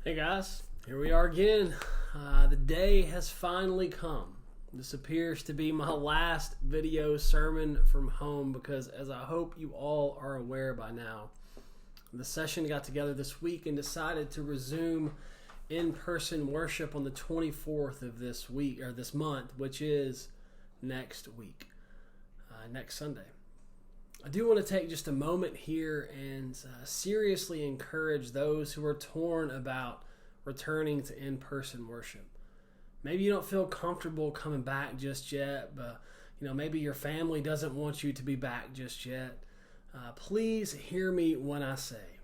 Hey guys, here we are again. The day has finally come. This appears to be my last video sermon from home because, as I hope you all are aware by now, the session got together this week and decided to resume in-person worship on the 24th of this week, or this month, which is next week, next Sunday. I do want to take just a moment here and seriously encourage those who are torn about returning to in-person worship. Maybe you don't feel comfortable coming back just yet, but maybe your family doesn't want you to be back just yet. Please hear me when I say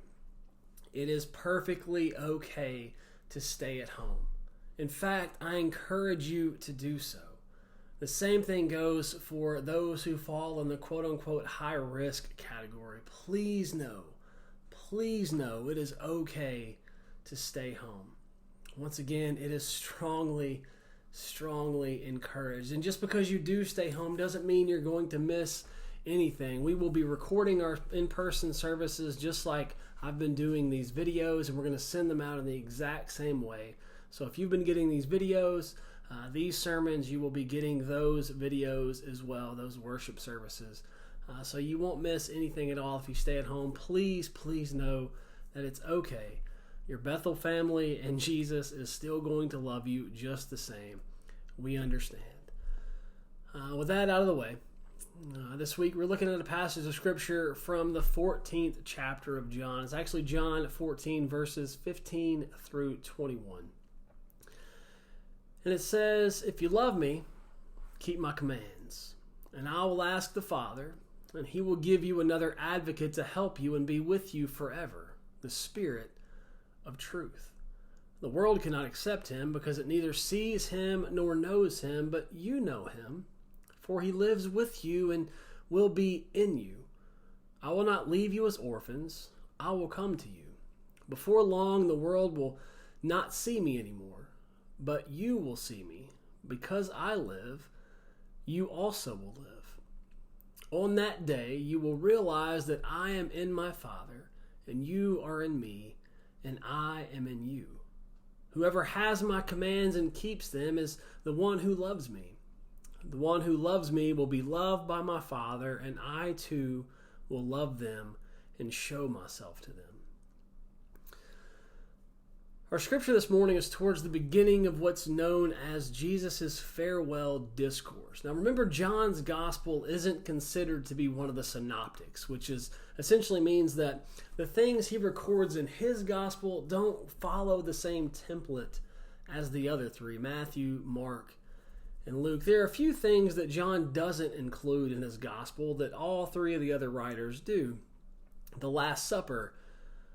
it is perfectly okay to stay at home. In fact, I encourage you to do so. The same thing goes for those who fall in the quote-unquote high-risk category. Please know it is okay to stay home. Once again, it is strongly encouraged. And just because you do stay home doesn't mean you're going to miss anything. We will be recording our in-person services just like I've been doing these videos, and we're going to send them out in the exact same way. So if you've been getting these videos, these sermons, you will be getting those videos as well, those worship services. So you won't miss anything at all if you stay at home. Please know that it's okay. Your Bethel family and Jesus is still going to love you just the same. We understand. With that out of the way, this week we're looking at a passage of Scripture from the 14th chapter of John. It's actually John 14, verses 15 through 21. And it says, "If you love me, keep my commands. And I will ask the Father, and he will give you another advocate to help you and be with you forever, the Spirit of truth. The world cannot accept him because it neither sees him nor knows him, but you know him, for he lives with you and will be in you. I will not leave you as orphans. I will come to you. Before long, the world will not see me anymore. But you will see me. Because I live, you also will live. On that day, you will realize that I am in my Father, and you are in me, and I am in you. Whoever has my commands and keeps them is the one who loves me. The one who loves me will be loved by my Father, and I too will love them and show myself to them." Our scripture this morning is towards the beginning of what's known as Jesus' farewell discourse. Now remember, John's gospel isn't considered to be one of the synoptics, which essentially means that the things he records in his gospel don't follow the same template as the other three, Matthew, Mark, and Luke. There are a few things that John doesn't include in his gospel that all three of the other writers do. The Last Supper,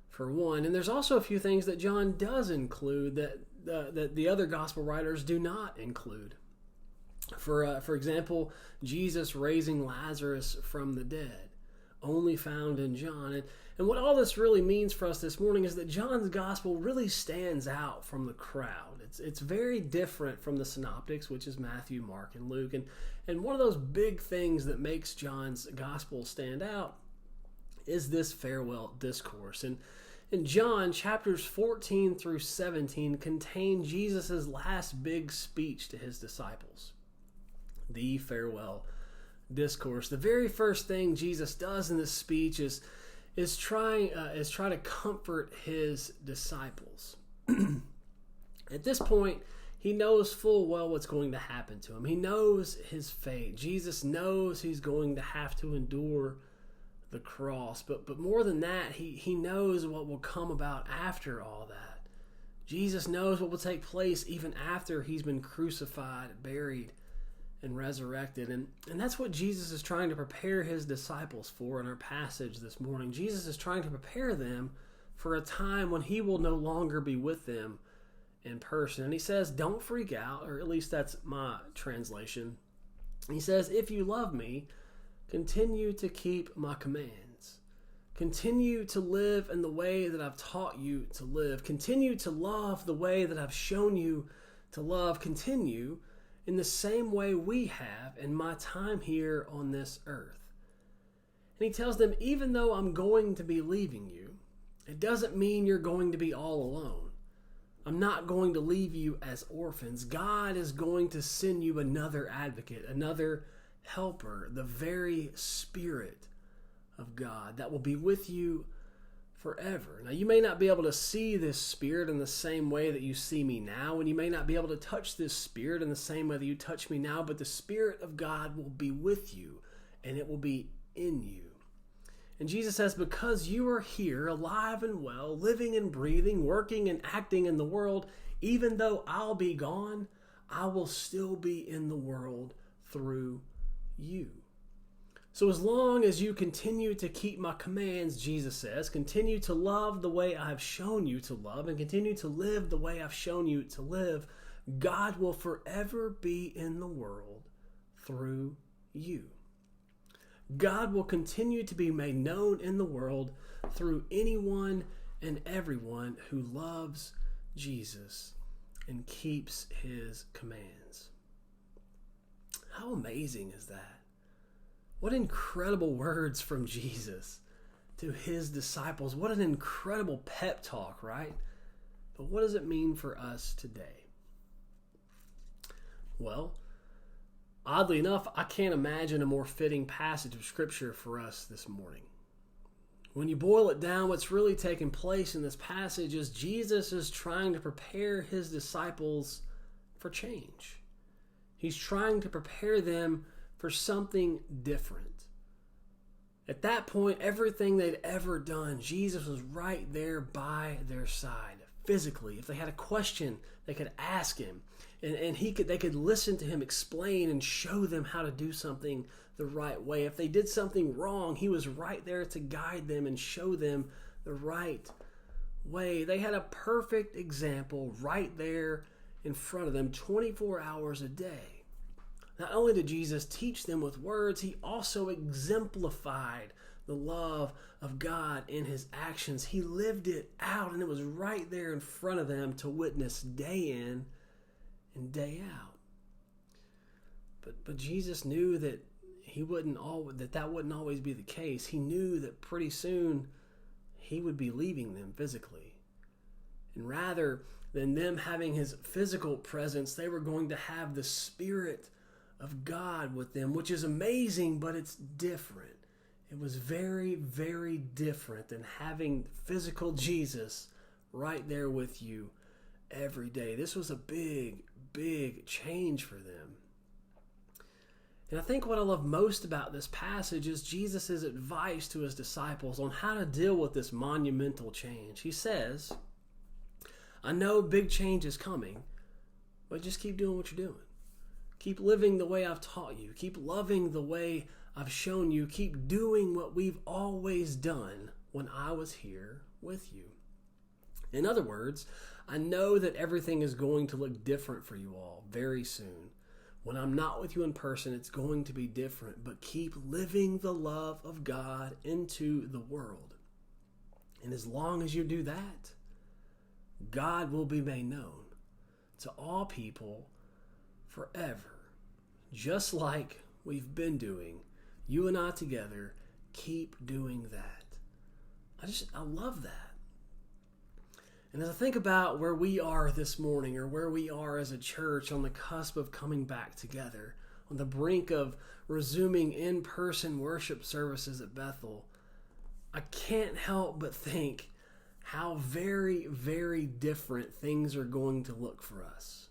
for one, and there's also a few things that John does include that the other gospel writers do not include. For example, Jesus raising Lazarus from the dead, only found in John. And what all this really means for us this morning is that John's gospel really stands out from the crowd. It's very different from the synoptics, which is Matthew, Mark, and Luke. And one of those big things that makes John's gospel stand out is this farewell discourse. And in John, chapters 14 through 17 contain Jesus' last big speech to his disciples, the farewell discourse. The very first thing Jesus does in this speech is try to comfort his disciples. At this point, he knows full well what's going to happen to him. He knows his fate. Jesus knows he's going to have to endure the cross, but more than that, he knows what will come about after all that. Jesus knows what will take place even after he's been crucified, buried, and resurrected. And that's what Jesus is trying to prepare his disciples for in our passage this morning. Jesus is trying to prepare them for a time when he will no longer be with them in person. And he says, don't freak out, or at least that's my translation. He says, if you love me, continue to keep my commands. Continue to live in the way that I've taught you to live. Continue to love the way that I've shown you to love. Continue in the same way we have in my time here on this earth. And he tells them, even though I'm going to be leaving you, it doesn't mean you're going to be all alone. I'm not going to leave you as orphans. God is going to send you another advocate, another helper, the very Spirit of God that will be with you forever. Now, you may not be able to see this Spirit in the same way that you see me now, and you may not be able to touch this Spirit in the same way that you touch me now, but the Spirit of God will be with you, and it will be in you. And Jesus says, because you are here, alive and well, living and breathing, working and acting in the world, even though I'll be gone, I will still be in the world through you. So as long as you continue to keep my commands, Jesus says, continue to love the way I've shown you to love, and continue to live the way I've shown you to live, God will forever be in the world through you. God will continue to be made known in the world through anyone and everyone who loves Jesus and keeps his commands. How amazing is that? What incredible words from Jesus to his disciples. What an incredible pep talk, right? But what does it mean for us today? Well, oddly enough, I can't imagine a more fitting passage of Scripture for us this morning. When you boil it down, what's really taking place in this passage is Jesus is trying to prepare his disciples for change. He's trying to prepare them for something different. At that point, everything they'd ever done, Jesus was right there by their side, physically. If they had a question, they could ask him. And they could listen to him explain and show them how to do something the right way. If they did something wrong, he was right there to guide them and show them the right way. They had a perfect example right there in front of them 24 hours a day. Not only did Jesus teach them with words, he also exemplified the love of God in his actions. He lived it out, and it was right there in front of them to witness day in and day out. But Jesus knew that that wouldn't always be the case. He knew that pretty soon he would be leaving them physically. And rather than them having his physical presence, they were going to have the Spirit of God with them, which is amazing, but it's different. It was very, very different than having physical Jesus right there with you every day. This was a big, big change for them. And I think what I love most about this passage is Jesus' advice to his disciples on how to deal with this monumental change. He says, I know big change is coming, but just keep doing what you're doing. Keep living the way I've taught you. Keep loving the way I've shown you. Keep doing what we've always done when I was here with you. In other words, I know that everything is going to look different for you all very soon. When I'm not with you in person, it's going to be different, but keep living the love of God into the world. And as long as you do that, God will be made known to all people forever, just like we've been doing. You and I together, keep doing that. I love that. And as I think about where we are this morning, or where we are as a church on the cusp of coming back together, on the brink of resuming in-person worship services at Bethel, I can't help but think how very, very different things are going to look for us.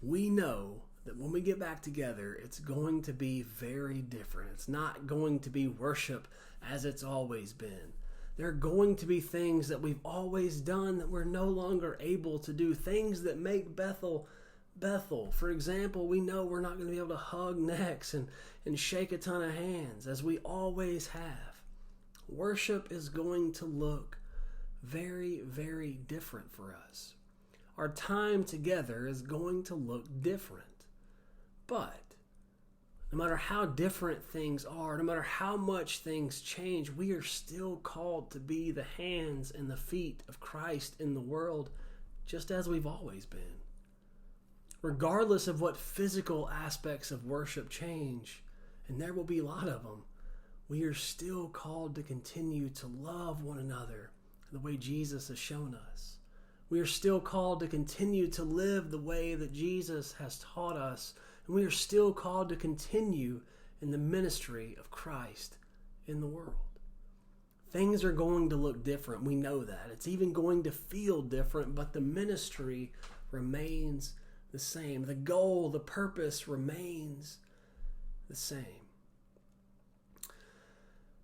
We know that when we get back together, it's going to be very different. It's not going to be worship as it's always been. There are going to be things that we've always done that we're no longer able to do, things that make Bethel Bethel. For example, we know we're not going to be able to hug necks and shake a ton of hands as we always have. Worship is going to look very, very different for us. Our time together is going to look different. But no matter how different things are, no matter how much things change, we are still called to be the hands and the feet of Christ in the world, just as we've always been. Regardless of what physical aspects of worship change, and there will be a lot of them, we are still called to continue to love one another the way Jesus has shown us. We are still called to continue to live the way that Jesus has taught us. And we are still called to continue in the ministry of Christ in the world. Things are going to look different. We know that. It's even going to feel different, but the ministry remains the same. The goal, the purpose remains the same.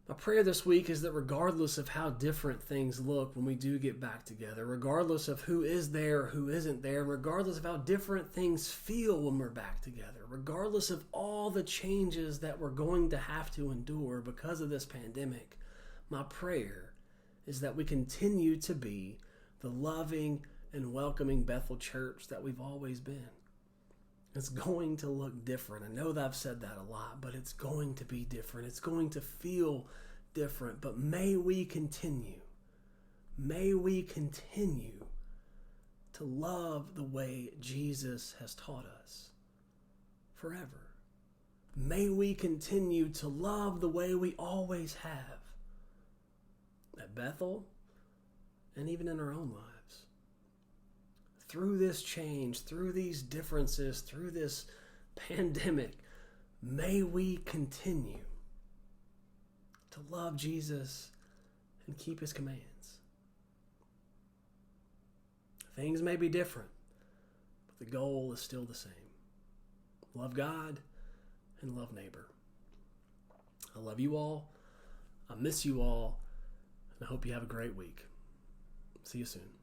My prayer this week is that regardless of how different things look when we do get back together, regardless of who is there, who isn't there, regardless of how different things feel when we're back together, regardless of all the changes that we're going to have to endure because of this pandemic, my prayer is that we continue to be the loving and welcoming Bethel Church that we've always been. It's going to look different. I know that I've said that a lot, but it's going to be different. It's going to feel different. But may we continue to love the way Jesus has taught us forever. May we continue to love the way we always have at Bethel and even in our own lives. Through this change, through these differences, through this pandemic, may we continue to love Jesus and keep his commands. Things may be different, but the goal is still the same. Love God and love neighbor. I love you all. I miss you all. And I hope you have a great week. See you soon.